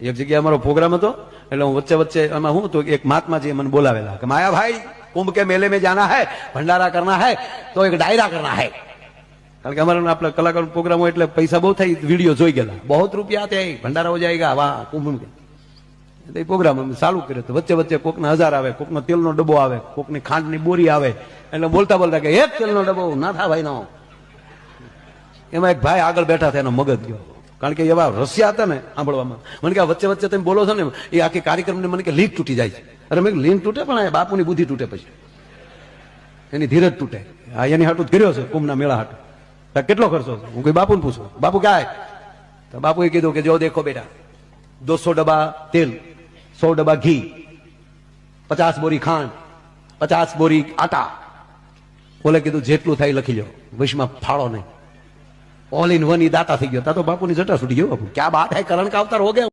એક જગ્યાએ અમારો પ્રોગ્રામ હતો, એટલે હું વચ્ચે વચ્ચે એમાં હું તો એક મહાત્માજી મને બોલાવેલા કે માયા ભાઈ कुंभ के मेले में जाना है, भंडारा करना है तो एक डायरा करना है। कारण के हमारे આપણે કલાકાર પ્રોગ્રામ હોય એટલે પૈસા બહુ થાય, વિડીયો જોઈ ગયેલા, बहुत रुपया आते हैं, भंडारा हो जाएगा वाह कुंभ में। तो प्रोग्राम हम चालू કર્યો તો વચ્ચે વચ્ચે કોકના 1000 આવે, કોકનો તેલનો ડબ્બો આવે, કોકની ખાંડની બોરી આવે, એટલે બોલતા બોલતા કે એક તેલનો ડબ્બો ના થા ભાઈ નો। એમાં એક ભાઈ આગળ બેઠા હતા, એનો મગજ ગયો, કારણ કે એવા રસિયા હતા ને સાંભળવામાં। મને કે વચ્ચે વચ્ચે તમે બોલો છો ને એ આખી કાર્યક્રમને મને કે લીક તૂટી જાય છે। અરે મેં લીક તૂટે પણ બાપુની બુદ્ધિ તૂટે, પછી એની ધીરજ તૂટે। આ એની હાટું કર્યો છે કુંભના મેળા હાટું। કેટલો ખર્ચો છે? હું કોઈ બાપુને પૂછું, બાપુ ક્યાં? તો બાપુએ કીધું કે જો દેખો બેટા, 200 डब्बा तेल, 100 डब्बा घी, 50 बोरी खांड, 50 बोरी आटा। बोले कीधु जेटलू थाय लखी लो, विषમાં फाड़ो नहीं, ऑल इन वन ही दाता थी गयो। ता तो बापू ની જટા છૂટી ગયો। बापू क्या बात है, करण का अवतार हो गया।